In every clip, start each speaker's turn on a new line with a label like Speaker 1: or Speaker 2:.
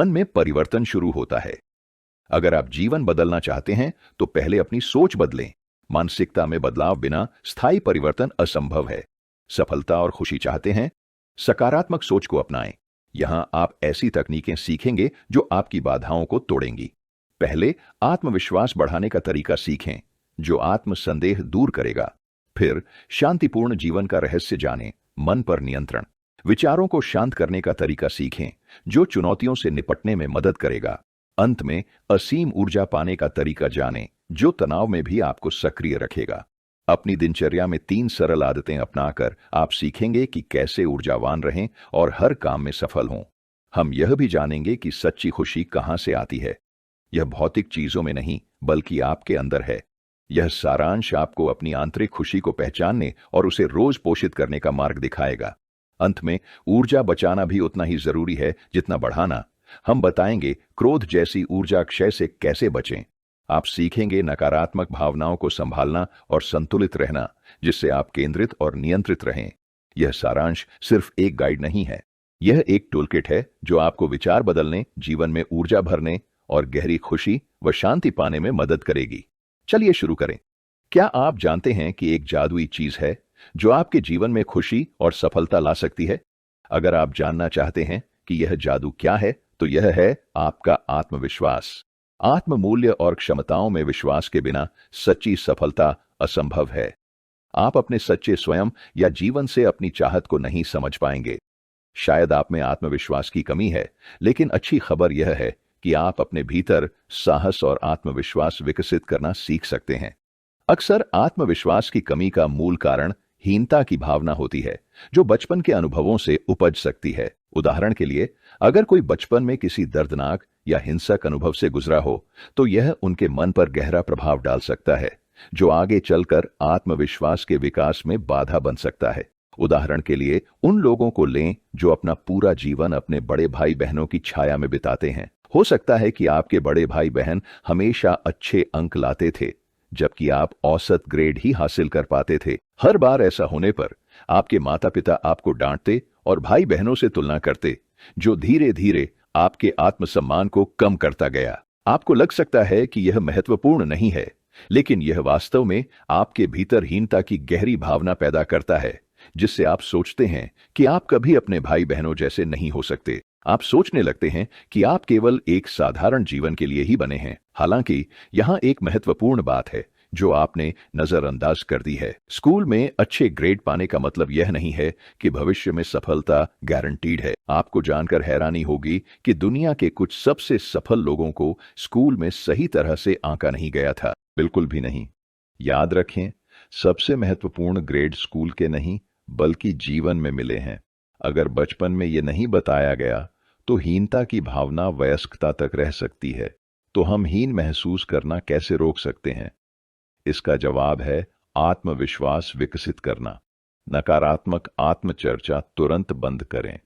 Speaker 1: मन में परिवर्तन शुरू होता है। अगर आप जीवन बदलना चाहते हैं तो पहले अपनी सोच बदलें। मानसिकता में बदलाव बिना स्थायी परिवर्तन असंभव है। सफलता और खुशी चाहते हैं? सकारात्मक सोच को अपनाएं। यहां आप ऐसी तकनीकें सीखेंगे जो आपकी बाधाओं को तोड़ेंगी। पहले आत्मविश्वास बढ़ाने का तरीका सीखें, जो आत्मसंदेह दूर करेगा। फिर शांतिपूर्ण जीवन का रहस्य जानें, मन पर नियंत्रण। विचारों को शांत करने का तरीका सीखें, जो चुनौतियों से निपटने में मदद करेगा। अंत में असीम ऊर्जा पाने का तरीका जानें, जो तनाव में भी आपको सक्रिय रखेगा। अपनी दिनचर्या में 3 सरल आदतें अपनाकर आप सीखेंगे कि कैसे ऊर्जावान रहें और हर काम में सफल हों। हम यह भी जानेंगे कि सच्ची खुशी कहां से आती है। यह भौतिक चीजों में नहीं, बल्कि आपके अंदर है। यह सारांश आपको अपनी आंतरिक खुशी को पहचानने और उसे रोज पोषित करने का मार्ग दिखाएगा। अंत में ऊर्जा बचाना भी उतना ही जरूरी है जितना बढ़ाना। हम बताएंगे क्रोध जैसी ऊर्जा क्षय से कैसे बचें। आप सीखेंगे नकारात्मक भावनाओं को संभालना और संतुलित रहना, जिससे आप केंद्रित और नियंत्रित रहें। यह सारांश सिर्फ एक गाइड नहीं है, यह एक टूलकिट है जो आपको विचार बदलने, जीवन में ऊर्जा भरने और गहरी खुशी व शांति पाने में मदद करेगी। चलिए शुरू करें। क्या आप जानते हैं कि एक जादुई चीज है जो आपके जीवन में खुशी और सफलता ला सकती है? अगर आप जानना चाहते हैं कि यह जादू क्या है, तो यह है आपका आत्मविश्वास। आत्म मूल्य और क्षमताओं में विश्वास के बिना सच्ची सफलता असंभव है। आप अपने सच्चे स्वयं या जीवन से अपनी चाहत को नहीं समझ पाएंगे। शायद आप में आत्मविश्वास की कमी है, लेकिन अच्छी खबर यह है कि आप अपने भीतर साहस और आत्मविश्वास विकसित करना सीख सकते हैं। अक्सर आत्मविश्वास की कमी का मूल कारण हीनता की भावना होती है, जो बचपन के अनुभवों से उपज सकती है। उदाहरण के लिए, अगर कोई बचपन में किसी दर्दनाक या हिंसक अनुभव से गुजरा हो, तो यह उनके मन पर गहरा प्रभाव डाल सकता है, जो आगे चलकर आत्मविश्वास के विकास में बाधा बन सकता है। उदाहरण के लिए, उन लोगों को लें जो अपना पूरा जीवन अपने बड़े भाई बहनों की छाया में बिताते हैं। हो सकता है कि आपके बड़े भाई बहन हमेशा अच्छे अंक लाते थे, जबकि आप औसत ग्रेड ही हासिल कर पाते थे। हर बार ऐसा होने पर आपके माता पिता आपको डांटते और भाई बहनों से तुलना करते, जो धीरे धीरे आपके आत्मसम्मान को कम करता गया। आपको लग सकता है कि यह महत्वपूर्ण नहीं है, लेकिन यह वास्तव में आपके भीतर हीनता की गहरी भावना पैदा करता है, जिससे आप सोचते हैं कि आप कभी अपने भाई बहनों जैसे नहीं हो सकते। आप सोचने लगते हैं कि आप केवल एक साधारण जीवन के लिए ही बने हैं। हालांकि यहाँ एक महत्वपूर्ण बात है जो आपने नजरअंदाज कर दी है। स्कूल में अच्छे ग्रेड पाने का मतलब यह नहीं है कि भविष्य में सफलता गारंटीड है। आपको जानकर हैरानी होगी कि दुनिया के कुछ सबसे सफल लोगों को स्कूल में सही तरह से आंका नहीं गया था। बिल्कुल भी नहीं। याद रखें, सबसे महत्वपूर्ण ग्रेड स्कूल के नहीं, बल्कि जीवन में मिले हैं। अगर बचपन में ये नहीं बताया गया, तो हीनता की भावना वयस्कता तक रह सकती है। तो हम हीन महसूस करना कैसे रोक सकते हैं? इसका जवाब है आत्मविश्वास विकसित करना। नकारात्मक आत्मचर्चा तुरंत बंद करें।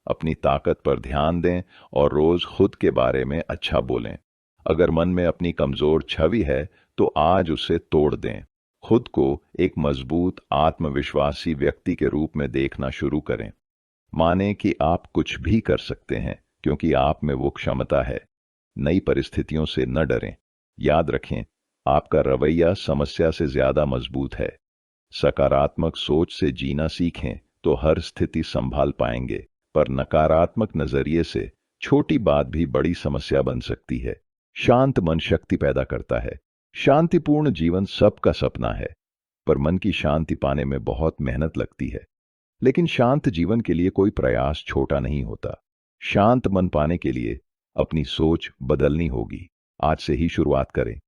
Speaker 1: अपनी ताकत पर ध्यान दें और रोज खुद के बारे में अच्छा बोलें। अगर मन में अपनी कमजोर छवि है, तो आज उसे तोड़ दें। खुद को एक मजबूत आत्मविश्वासी व्यक्ति के रूप में देखना शुरू करें। माने कि आप कुछ भी कर सकते हैं, क्योंकि आप में वो क्षमता है। नई परिस्थितियों से न डरें। याद रखें, आपका रवैया समस्या से ज्यादा मजबूत है। सकारात्मक सोच से जीना सीखें तो हर स्थिति संभाल पाएंगे, पर नकारात्मक नजरिए से छोटी बात भी बड़ी समस्या बन सकती है। शांत मन शक्ति पैदा करता है। शांतिपूर्ण जीवन सबका सपना है, पर मन की शांति पाने में बहुत मेहनत लगती है। लेकिन शांत जीवन के लिए कोई प्रयास छोटा नहीं होता। शांत मन पाने के लिए अपनी सोच बदलनी होगी। आज से ही शुरुआत करें।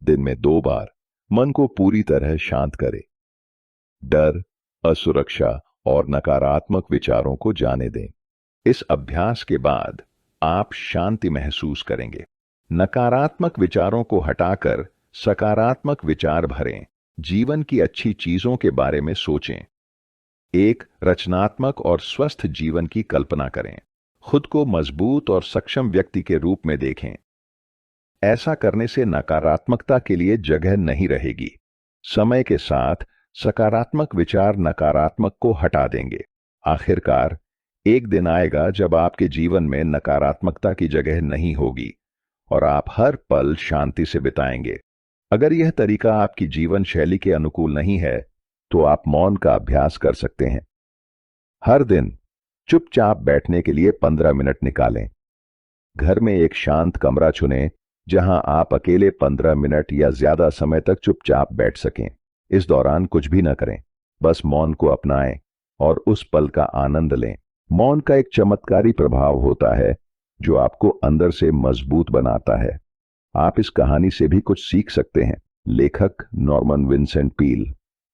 Speaker 1: दिन में 2 बार मन को पूरी तरह शांत करें। डर, असुरक्षा और नकारात्मक विचारों को जाने दें। इस अभ्यास के बाद आप शांति महसूस करेंगे। नकारात्मक विचारों को हटाकर सकारात्मक विचार भरें। जीवन की अच्छी चीजों के बारे में सोचें। एक रचनात्मक और स्वस्थ जीवन की कल्पना करें। खुद को मजबूत और सक्षम व्यक्ति के रूप में देखें। ऐसा करने से नकारात्मकता के लिए जगह नहीं रहेगी। समय के साथ सकारात्मक विचार नकारात्मक को हटा देंगे। आखिरकार, एक दिन आएगा जब आपके जीवन में नकारात्मकता की जगह नहीं होगी और आप हर पल शांति से बिताएंगे। अगर यह तरीका आपकी जीवन शैली के अनुकूल नहीं है, तो आप मौन का अभ्यास कर सकते हैं। हर दिन चुपचाप बैठने के लिए 15 मिनट निकालें। घर में एक शांत कमरा चुनें जहां आप अकेले 15 मिनट या ज्यादा समय तक चुपचाप बैठ सकें। इस दौरान कुछ भी न करें, बस मौन को अपनाएं और उस पल का आनंद लें। मौन का एक चमत्कारी प्रभाव होता है जो आपको अंदर से मजबूत बनाता है। आप इस कहानी से भी कुछ सीख सकते हैं। लेखक नॉर्मन विंसेंट पील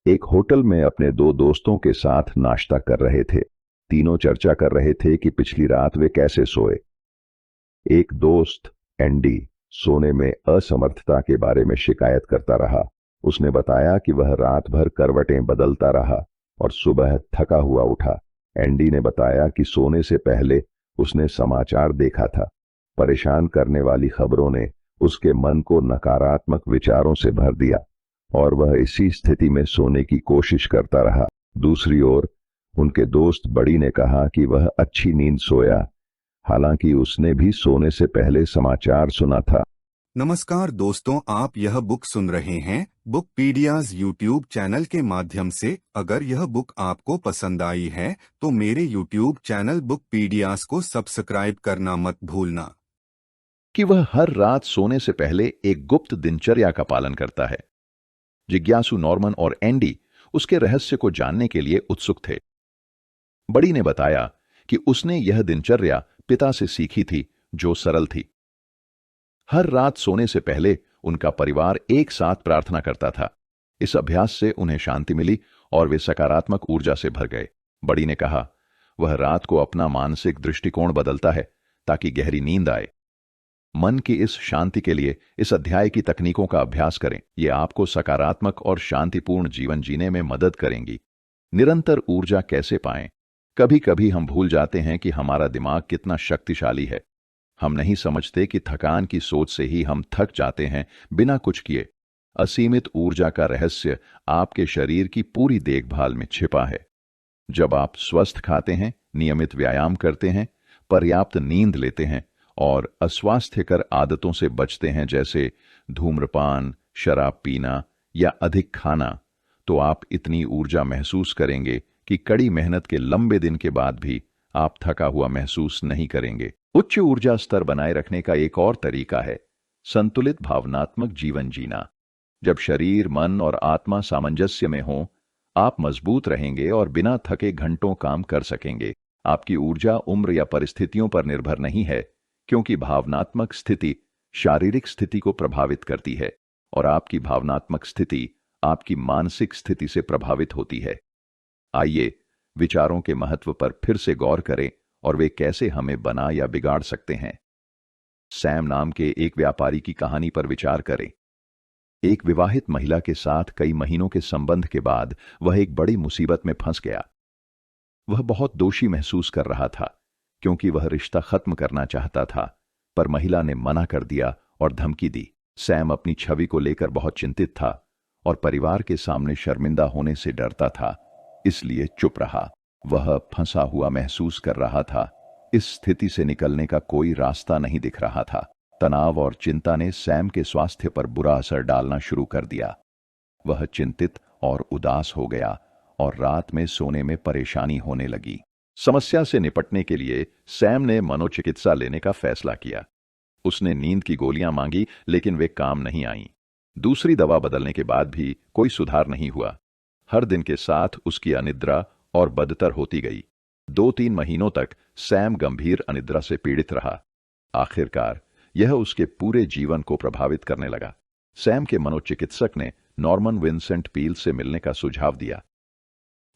Speaker 1: एक होटल में अपने दो दोस्तों के साथ नाश्ता कर रहे थे। तीनों चर्चा कर रहे थे कि पिछली रात वे कैसे सोए। एक दोस्त एंडी सोने में असमर्थता के बारे में शिकायत करता रहा। उसने बताया कि वह रात भर करवटें बदलता रहा और सुबह थका हुआ उठा। एंडी ने बताया कि सोने से पहले उसने समाचार देखा था। परेशान करने वाली खबरों ने उसके मन को नकारात्मक विचारों से भर दिया और वह इसी स्थिति में सोने की कोशिश करता रहा। दूसरी ओर उनके दोस्त बड़ी ने कहा कि वह अच्छी नींद सोया, हालांकि उसने भी सोने से पहले समाचार सुना था।
Speaker 2: नमस्कार दोस्तों, आप यह बुक सुन रहे हैं बुकपीडियाज यूट्यूब चैनल के माध्यम से। अगर यह बुक आपको पसंद आई है तो मेरे यूट्यूब चैनल बुकपीडियाज को सब्सक्राइब करना मत भूलना।
Speaker 1: कि वह हर रात सोने से पहले एक गुप्त दिनचर्या का पालन करता है। जिज्ञासु नॉर्मन और एंडी उसके रहस्य को जानने के लिए उत्सुक थे। बड़ी ने बताया कि उसने यह दिनचर्या पिता से सीखी थी, जो सरल थी। हर रात सोने से पहले उनका परिवार एक साथ प्रार्थना करता था। इस अभ्यास से उन्हें शांति मिली और वे सकारात्मक ऊर्जा से भर गए। बड़ी ने कहा, वह रात को अपना मानसिक दृष्टिकोण बदलता है ताकि गहरी नींद आए। मन की इस शांति के लिए इस अध्याय की तकनीकों का अभ्यास करें। ये आपको सकारात्मक और शांतिपूर्ण जीवन जीने में मदद करेंगी। निरंतर ऊर्जा कैसे पाएं? कभी कभी हम भूल जाते हैं कि हमारा दिमाग कितना शक्तिशाली है। हम नहीं समझते कि थकान की सोच से ही हम थक जाते हैं बिना कुछ किए। असीमित ऊर्जा का रहस्य आपके शरीर की पूरी देखभाल में छिपा है। जब आप स्वस्थ खाते हैं, नियमित व्यायाम करते हैं, पर्याप्त नींद लेते हैं और अस्वास्थ्यकर आदतों से बचते हैं, जैसे धूम्रपान, शराब पीना या अधिक खाना, तो आप इतनी ऊर्जा महसूस करेंगे कि कड़ी मेहनत के लंबे दिन के बाद भी आप थका हुआ महसूस नहीं करेंगे। उच्च ऊर्जा स्तर बनाए रखने का एक और तरीका है संतुलित भावनात्मक जीवन जीना। जब शरीर, मन और आत्मा सामंजस्य में हो, आप मजबूत रहेंगे और बिना थके घंटों काम कर सकेंगे। आपकी ऊर्जा उम्र या परिस्थितियों पर निर्भर नहीं है, क्योंकि भावनात्मक स्थिति शारीरिक स्थिति को प्रभावित करती है और आपकी भावनात्मक स्थिति आपकी मानसिक स्थिति से प्रभावित होती है। आइए विचारों के महत्व पर फिर से गौर करें और वे कैसे हमें बना या बिगाड़ सकते हैं। सैम नाम के एक व्यापारी की कहानी पर विचार करें। एक विवाहित महिला के साथ कई महीनों के संबंध के बाद वह एक बड़ी मुसीबत में फंस गया। वह बहुत दोषी महसूस कर रहा था, क्योंकि वह रिश्ता खत्म करना चाहता था, पर महिला ने मना कर दिया और धमकी दी। सैम अपनी छवि को लेकर बहुत चिंतित था और परिवार के सामने शर्मिंदा होने से डरता था, इसलिए चुप रहा। वह फंसा हुआ महसूस कर रहा था। इस स्थिति से निकलने का कोई रास्ता नहीं दिख रहा था। तनाव और चिंता ने सैम के स्वास्थ्य पर बुरा असर डालना शुरू कर दिया। वह चिंतित और उदास हो गया और रात में सोने में परेशानी होने लगी। समस्या से निपटने के लिए सैम ने मनोचिकित्सा लेने का फैसला किया। उसने नींद की गोलियां मांगी, लेकिन वे काम नहीं आईं। दूसरी दवा बदलने के बाद भी कोई सुधार नहीं हुआ। हर दिन के साथ उसकी अनिद्रा और बदतर होती गई। 2-3 महीनों तक सैम गंभीर अनिद्रा से पीड़ित रहा। आखिरकार यह उसके पूरे जीवन को प्रभावित करने लगा। सैम के मनोचिकित्सक ने नॉर्मन विंसेंट पील से मिलने का सुझाव दिया।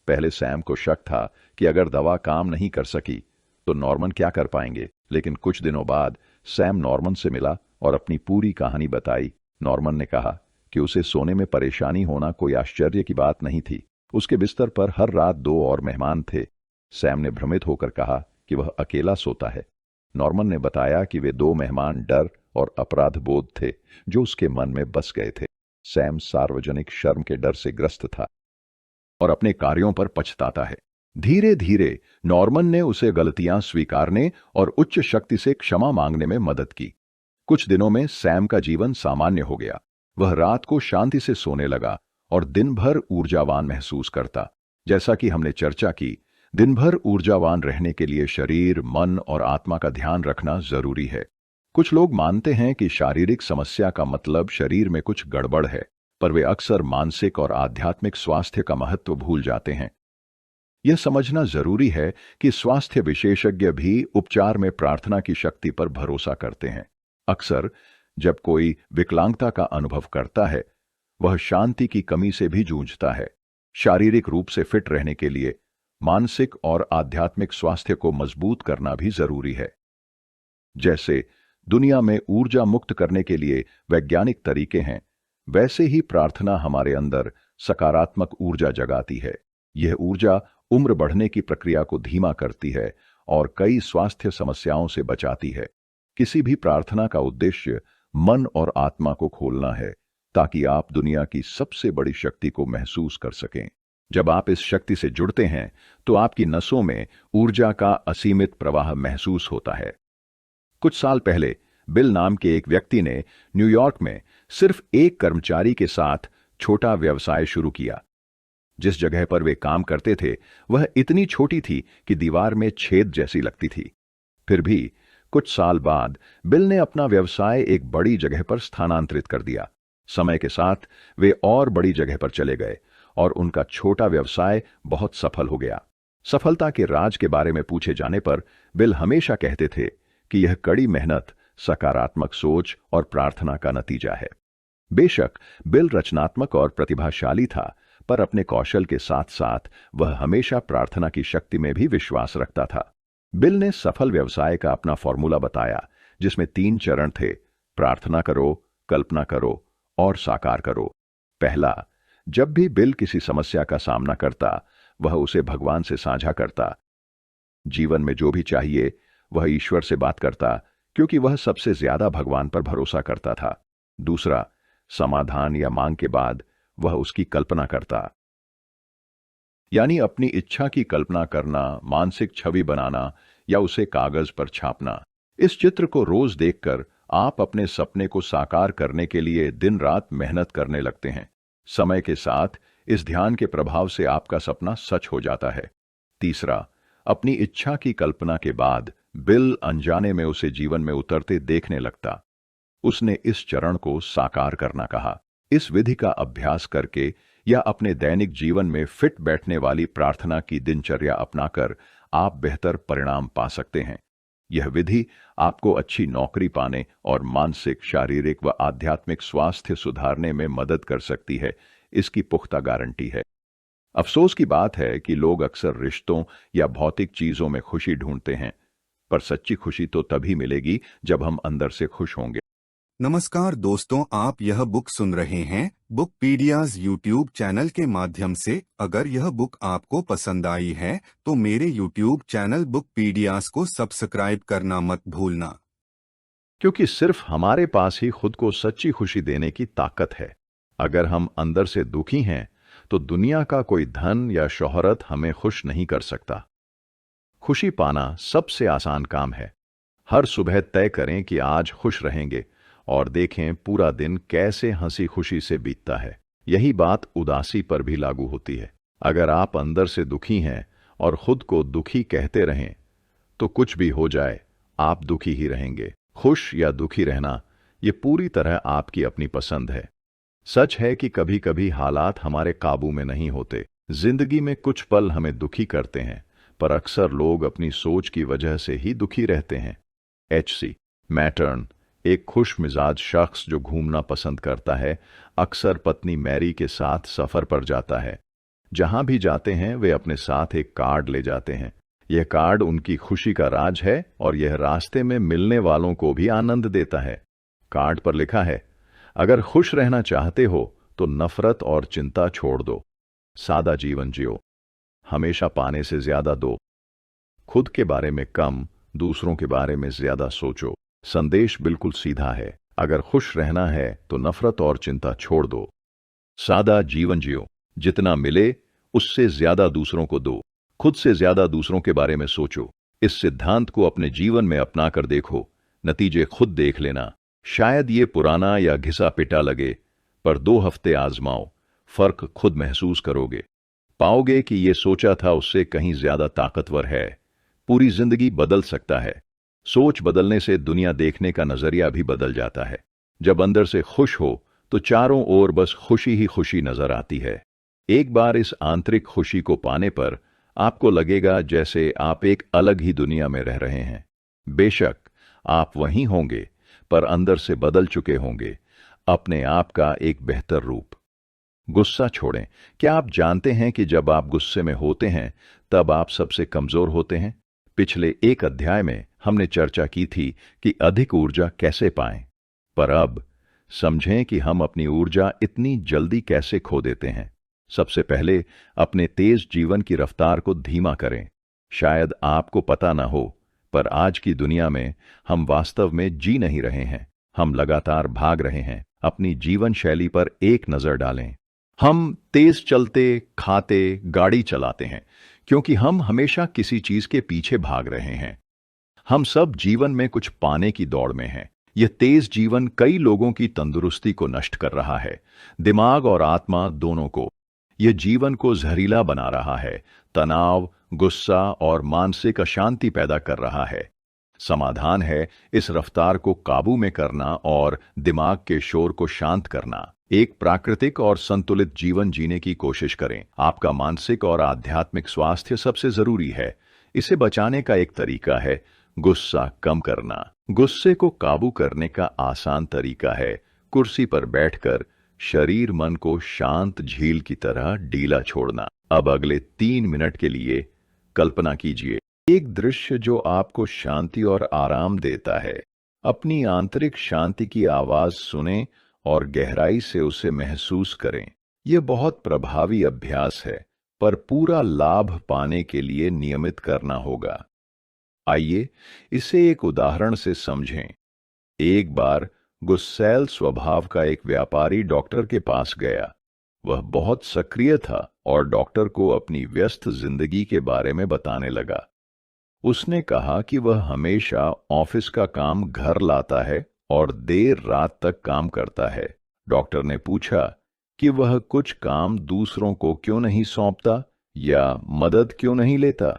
Speaker 1: पहले सैम को शक था कि अगर दवा काम नहीं कर सकी तो नॉर्मन क्या कर पाएंगे, लेकिन कुछ दिनों बाद सैम नॉर्मन से मिला और अपनी पूरी कहानी बताई। नॉर्मन ने कहा कि उसे सोने में परेशानी होना कोई आश्चर्य की बात नहीं थी। उसके बिस्तर पर हर रात 2 और मेहमान थे। सैम ने भ्रमित होकर कहा कि वह अकेला सोता है। नॉर्मन ने बताया कि वे 2 मेहमान डर और अपराध बोध थे जो उसके मन में बस गए थे। सैम सार्वजनिक शर्म के डर से ग्रस्त था और अपने कार्यों पर पछताता है। धीरे धीरे नॉर्मन ने उसे गलतियां स्वीकारने और उच्च शक्ति से क्षमा मांगने में मदद की। कुछ दिनों में सैम का जीवन सामान्य हो गया। वह रात को शांति से सोने लगा और दिन भर ऊर्जावान महसूस करता। जैसा कि हमने चर्चा की, दिन भर ऊर्जावान रहने के लिए शरीर, मन और आत्मा का ध्यान रखना जरूरी है। कुछ लोग मानते हैं कि शारीरिक समस्या का मतलब शरीर में कुछ गड़बड़ है, पर वे अक्सर मानसिक और आध्यात्मिक स्वास्थ्य का महत्व भूल जाते हैं। यह समझना जरूरी है कि स्वास्थ्य विशेषज्ञ भी उपचार में प्रार्थना की शक्ति पर भरोसा करते हैं। अक्सर जब कोई विकलांगता का अनुभव करता है, वह शांति की कमी से भी जूझता है। शारीरिक रूप से फिट रहने के लिए मानसिक और आध्यात्मिक स्वास्थ्य को मजबूत करना भी जरूरी है। जैसे दुनिया में ऊर्जा मुक्त करने के लिए वैज्ञानिक तरीके हैं, वैसे ही प्रार्थना हमारे अंदर सकारात्मक ऊर्जा जगाती है। यह ऊर्जा उम्र बढ़ने की प्रक्रिया को धीमा करती है और कई स्वास्थ्य समस्याओं से बचाती है। किसी भी प्रार्थना का उद्देश्य मन और आत्मा को खोलना है, ताकि आप दुनिया की सबसे बड़ी शक्ति को महसूस कर सकें। जब आप इस शक्ति से जुड़ते हैं, तो आपकी नसों में ऊर्जा का असीमित प्रवाह महसूस होता है। कुछ साल पहले बिल नाम के एक व्यक्ति ने न्यूयॉर्क में सिर्फ एक कर्मचारी के साथ छोटा व्यवसाय शुरू किया। जिस जगह पर वे काम करते थे, वह इतनी छोटी थी कि दीवार में छेद जैसी लगती थी। फिर भी कुछ साल बाद बिल ने अपना व्यवसाय एक बड़ी जगह पर स्थानांतरित कर दिया। समय के साथ वे और बड़ी जगह पर चले गए और उनका छोटा व्यवसाय बहुत सफल हो गया। सफलता के राज के बारे में पूछे जाने पर बिल हमेशा कहते थे कि यह कड़ी मेहनत, सकारात्मक सोच और प्रार्थना का नतीजा है। बेशक बिल रचनात्मक और प्रतिभाशाली था, पर अपने कौशल के साथ साथ वह हमेशा प्रार्थना की शक्ति में भी विश्वास रखता था। बिल ने सफल व्यवसाय का अपना फॉर्मूला बताया, जिसमें 3 चरण थे: प्रार्थना करो, कल्पना करो और साकार करो। पहला, जब भी बिल किसी समस्या का सामना करता, वह उसे भगवान से साझा करता। जीवन में जो भी चाहिए वह ईश्वर से बात करता, क्योंकि वह सबसे ज्यादा भगवान पर भरोसा करता था। दूसरा, समाधान या मांग के बाद वह उसकी कल्पना करता, यानी अपनी इच्छा की कल्पना करना, मानसिक छवि बनाना या उसे कागज पर छापना। इस चित्र को रोज देखकर आप अपने सपने को साकार करने के लिए दिन रात मेहनत करने लगते हैं। समय के साथ इस ध्यान के प्रभाव से आपका सपना सच हो जाता है। तीसरा, अपनी इच्छा की कल्पना के बाद बिल अनजाने में उसे जीवन में उतरते देखने लगता। उसने इस चरण को साकार करना कहा। इस विधि का अभ्यास करके या अपने दैनिक जीवन में फिट बैठने वाली प्रार्थना की दिनचर्या अपनाकर आप बेहतर परिणाम पा सकते हैं। यह विधि आपको अच्छी नौकरी पाने और मानसिक, शारीरिक व आध्यात्मिक स्वास्थ्य सुधारने में मदद कर सकती है, इसकी पुख्ता गारंटी है। अफसोस की बात है कि लोग अक्सर रिश्तों या भौतिक चीजों में खुशी ढूंढते हैं, पर सच्ची खुशी तो तभी मिलेगी जब हम अंदर से खुश होंगे।
Speaker 2: नमस्कार दोस्तों, आप यह बुक सुन रहे हैं बुकपीडियाज यूट्यूब चैनल के माध्यम से। अगर यह बुक आपको पसंद आई है तो मेरे यूट्यूब चैनल बुकपीडियाज को सब्सक्राइब करना मत भूलना,
Speaker 1: क्योंकि सिर्फ हमारे पास ही खुद को सच्ची खुशी देने की ताकत है। अगर हम अंदर से दुखी हैं, तो दुनिया का कोई धन या शोहरत हमें खुश नहीं कर सकता। खुशी पाना सबसे आसान काम है। हर सुबह तय करें कि आज खुश रहेंगे और देखें पूरा दिन कैसे हंसी खुशी से बीतता है। यही बात उदासी पर भी लागू होती है। अगर आप अंदर से दुखी हैं और खुद को दुखी कहते रहें, तो कुछ भी हो जाए आप दुखी ही रहेंगे। खुश या दुखी रहना ये पूरी तरह आपकी अपनी पसंद है। सच है कि कभी कभी हालात हमारे काबू में नहीं होते। जिंदगी में कुछ पल हमें दुखी करते हैं, पर अक्सर लोग अपनी सोच की वजह से ही दुखी रहते हैं। H.C. मैटर्न, एक खुश मिजाज शख्स जो घूमना पसंद करता है, अक्सर पत्नी मैरी के साथ सफर पर जाता है। जहां भी जाते हैं वे अपने साथ एक कार्ड ले जाते हैं। यह कार्ड उनकी खुशी का राज है और यह रास्ते में मिलने वालों को भी आनंद देता है। कार्ड पर लिखा है, अगर खुश रहना चाहते हो तो नफरत और चिंता छोड़ दो। सादा जीवन जियो, हमेशा पाने से ज्यादा दो। खुद के बारे में कम, दूसरों के बारे में ज्यादा सोचो। संदेश बिल्कुल सीधा है। अगर खुश रहना है तो नफरत और चिंता छोड़ दो। सादा जीवन जियो, जितना मिले उससे ज्यादा दूसरों को दो। खुद से ज्यादा दूसरों के बारे में सोचो। इस सिद्धांत को अपने जीवन में अपना कर देखो, नतीजे खुद देख लेना। शायद ये पुराना या घिसा पिटा लगे, पर 2 हफ्ते आजमाओ, फर्क खुद महसूस करोगे। पाओगे कि ये सोचा था उससे कहीं ज्यादा ताकतवर है। पूरी जिंदगी बदल सकता है। सोच बदलने से दुनिया देखने का नजरिया भी बदल जाता है। जब अंदर से खुश हो तो चारों ओर बस खुशी ही खुशी नजर आती है। एक बार इस आंतरिक खुशी को पाने पर आपको लगेगा जैसे आप एक अलग ही दुनिया में रह रहे हैं। बेशक आप वहीं होंगे, पर अंदर से बदल चुके होंगे, अपने आप का एक बेहतर रूप। गुस्सा छोड़ें। क्या आप जानते हैं कि जब आप गुस्से में होते हैं तब आप सबसे कमजोर होते हैं? पिछले एक अध्याय में हमने चर्चा की थी कि अधिक ऊर्जा कैसे पाएं, पर अब समझें कि हम अपनी ऊर्जा इतनी जल्दी कैसे खो देते हैं। सबसे पहले अपने तेज जीवन की रफ्तार को धीमा करें। शायद आपको पता ना हो, पर आज की दुनिया में हम वास्तव में जी नहीं रहे हैं। हम लगातार भाग रहे हैं। अपनी जीवन शैली पर एक नजर डालें। हम तेज चलते, खाते, गाड़ी चलाते हैं क्योंकि हम हमेशा किसी चीज के पीछे भाग रहे हैं। हम सब जीवन में कुछ पाने की दौड़ में हैं। यह तेज जीवन कई लोगों की तंदुरुस्ती को नष्ट कर रहा है, दिमाग और आत्मा दोनों को। यह जीवन को जहरीला बना रहा है, तनाव, गुस्सा और मानसिक अशांति पैदा कर रहा है। समाधान है इस रफ्तार को काबू में करना और दिमाग के शोर को शांत करना। एक प्राकृतिक और संतुलित जीवन जीने की कोशिश करें। आपका मानसिक और आध्यात्मिक स्वास्थ्य सबसे जरूरी है। इसे बचाने का एक तरीका है गुस्सा कम करना। गुस्से को काबू करने का आसान तरीका है कुर्सी पर बैठकर शरीर मन को शांत झील की तरह ढीला छोड़ना। अब अगले 3 मिनट के लिए कल्पना कीजिए एक दृश्य जो आपको शांति और आराम देता है। अपनी आंतरिक शांति की आवाज सुनें और गहराई से उसे महसूस करें। यह बहुत प्रभावी अभ्यास है, पर पूरा लाभ पाने के लिए नियमित करना होगा। आइए इसे एक उदाहरण से समझें। एक बार गुस्सैल स्वभाव का एक व्यापारी डॉक्टर के पास गया। वह बहुत सक्रिय था और डॉक्टर को अपनी व्यस्त जिंदगी के बारे में बताने लगा। उसने कहा कि वह हमेशा ऑफिस का काम घर लाता है और देर रात तक काम करता है। डॉक्टर ने पूछा कि वह कुछ काम दूसरों को क्यों नहीं सौंपता या मदद क्यों नहीं लेता।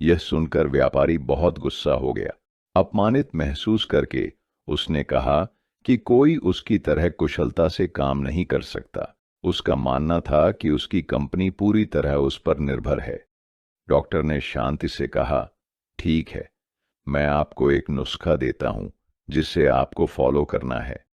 Speaker 1: यह सुनकर व्यापारी बहुत गुस्सा हो गया। अपमानित महसूस करके उसने कहा कि कोई उसकी तरह कुशलता से काम नहीं कर सकता। उसका मानना था कि उसकी कंपनी पूरी तरह उस पर निर्भर है। डॉक्टर ने शांति से कहा, ठीक है, मैं आपको एक नुस्खा देता हूं जिसे आपको फॉलो करना है।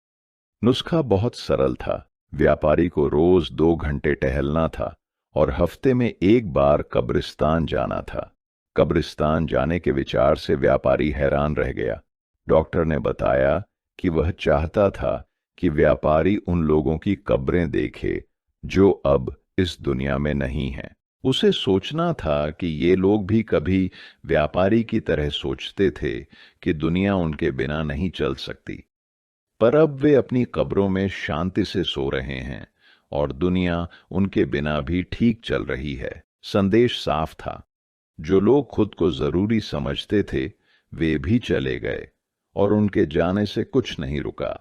Speaker 1: नुस्खा बहुत सरल था। व्यापारी को रोज 2 घंटे टहलना था और हफ्ते में एक बार कब्रिस्तान जाना था। कब्रिस्तान जाने के विचार से व्यापारी हैरान रह गया। डॉक्टर ने बताया कि वह चाहता था कि व्यापारी उन लोगों की कब्रें देखे जो अब इस दुनिया में नहीं हैं। उसे सोचना था कि ये लोग भी कभी व्यापारी की तरह सोचते थे कि दुनिया उनके बिना नहीं चल सकती, पर अब वे अपनी कब्रों में शांति से सो रहे हैं और दुनिया उनके बिना भी ठीक चल रही है। संदेश साफ था। जो लोग खुद को जरूरी समझते थे वे भी चले गए और उनके जाने से कुछ नहीं रुका।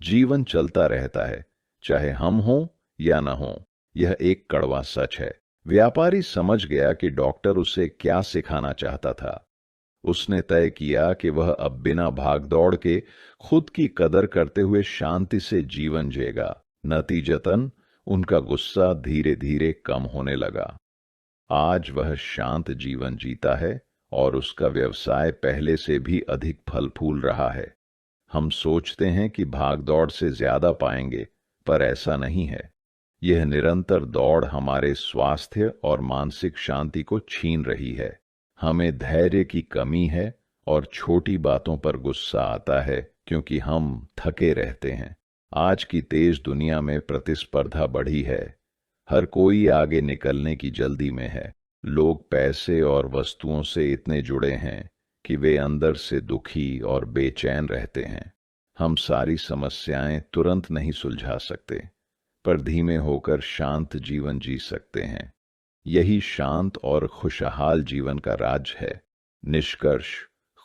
Speaker 1: जीवन चलता रहता है, चाहे हम हों या न हों। यह एक कड़वा सच है। व्यापारी समझ गया कि डॉक्टर उसे क्या सिखाना चाहता था। उसने तय किया कि वह अब बिना भागदौड़ के खुद की कदर करते हुए शांति से जीवन जिएगा। नतीजतन उनका गुस्सा धीरे धीरे कम होने लगा। आज वह शांत जीवन जीता है और उसका व्यवसाय पहले से भी अधिक फल फूल रहा है। हम सोचते हैं कि भागदौड़ से ज्यादा पाएंगे, पर ऐसा नहीं है। यह निरंतर दौड़ हमारे स्वास्थ्य और मानसिक शांति को छीन रही है। हमें धैर्य की कमी है और छोटी बातों पर गुस्सा आता है क्योंकि हम थके रहते हैं। आज की तेज दुनिया में प्रतिस्पर्धा बढ़ी है। हर कोई आगे निकलने की जल्दी में है। लोग पैसे और वस्तुओं से इतने जुड़े हैं कि वे अंदर से दुखी और बेचैन रहते हैं। हम सारी समस्याएं तुरंत नहीं सुलझा सकते, पर धीमे होकर शांत जीवन जी सकते हैं। यही शांत और खुशहाल जीवन का राज है। निष्कर्ष,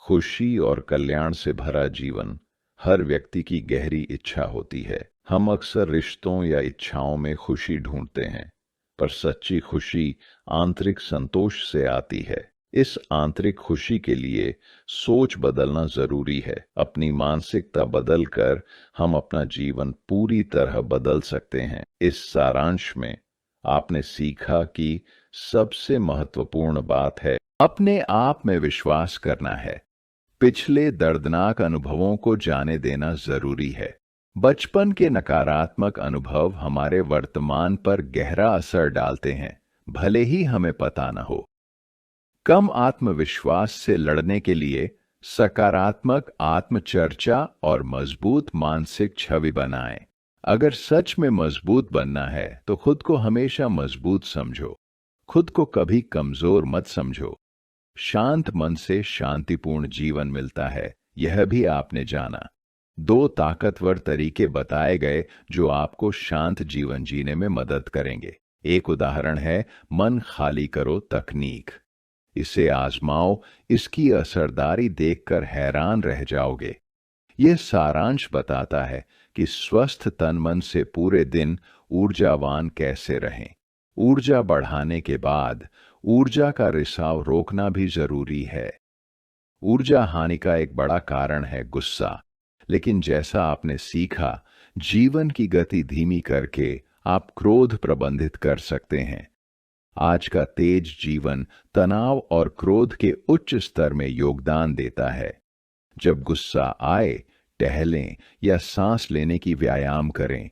Speaker 1: खुशी और कल्याण से भरा जीवन हर व्यक्ति की गहरी इच्छा होती है। हम अक्सर रिश्तों या इच्छाओं में खुशी ढूंढते हैं, पर सच्ची खुशी आंतरिक संतोष से आती है। इस आंतरिक खुशी के लिए सोच बदलना जरूरी है। अपनी मानसिकता बदलकर हम अपना जीवन पूरी तरह बदल सकते हैं। इस सारांश में आपने सीखा कि सबसे महत्वपूर्ण बात है अपने आप में विश्वास करना है। पिछले दर्दनाक अनुभवों को जाने देना जरूरी है। बचपन के नकारात्मक अनुभव हमारे वर्तमान पर गहरा असर डालते हैं, भले ही हमें पता न हो। कम आत्मविश्वास से लड़ने के लिए सकारात्मक आत्मचर्चा और मजबूत मानसिक छवि बनाएं। अगर सच में मजबूत बनना है तो खुद को हमेशा मजबूत समझो, खुद को कभी कमजोर मत समझो। शांत मन से शांतिपूर्ण जीवन मिलता है, यह भी आपने जाना। 2 ताकतवर तरीके बताए गए जो आपको शांत जीवन जीने में मदद करेंगे। एक उदाहरण है मन खाली करो तकनीक। इसे आजमाओ, इसकी असरदारी देखकर हैरान रह जाओगे। यह सारांश बताता है कि स्वस्थ तन मन से पूरे दिन ऊर्जावान कैसे रहें। ऊर्जा बढ़ाने के बाद ऊर्जा का रिसाव रोकना भी जरूरी है। ऊर्जा हानि का एक बड़ा कारण है गुस्सा, लेकिन जैसा आपने सीखा, जीवन की गति धीमी करके आप क्रोध प्रबंधित कर सकते हैं। आज का तेज जीवन तनाव और क्रोध के उच्च स्तर में योगदान देता है। जब गुस्सा आए, टहलें या सांस लेने की व्यायाम करें।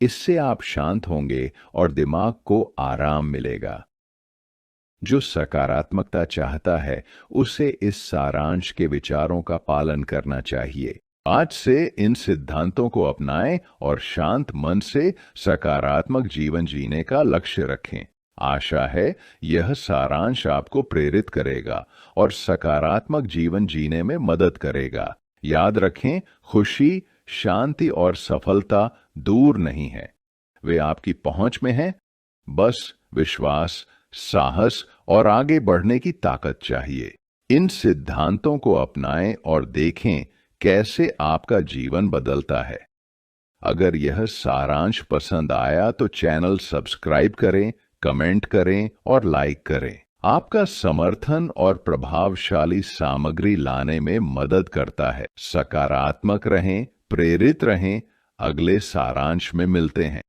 Speaker 1: इससे आप शांत होंगे और दिमाग को आराम मिलेगा। जो सकारात्मकता चाहता है उसे इस सारांश के विचारों का पालन करना चाहिए। आज से इन सिद्धांतों को अपनाएं और शांत मन से सकारात्मक जीवन जीने का लक्ष्य रखें। आशा है यह सारांश आपको प्रेरित करेगा और सकारात्मक जीवन जीने में मदद करेगा। याद रखें, खुशी, शांति और सफलता दूर नहीं है, वे आपकी पहुंच में हैं। बस विश्वास, साहस और आगे बढ़ने की ताकत चाहिए। इन सिद्धांतों को अपनाएं और देखें कैसे आपका जीवन बदलता है। अगर यह सारांश पसंद आया तो चैनल सब्सक्राइब करें, कमेंट करें और लाइक करें। आपका समर्थन और प्रभावशाली सामग्री लाने में मदद करता है। सकारात्मक रहें, प्रेरित रहें। अगले सारांश में मिलते हैं।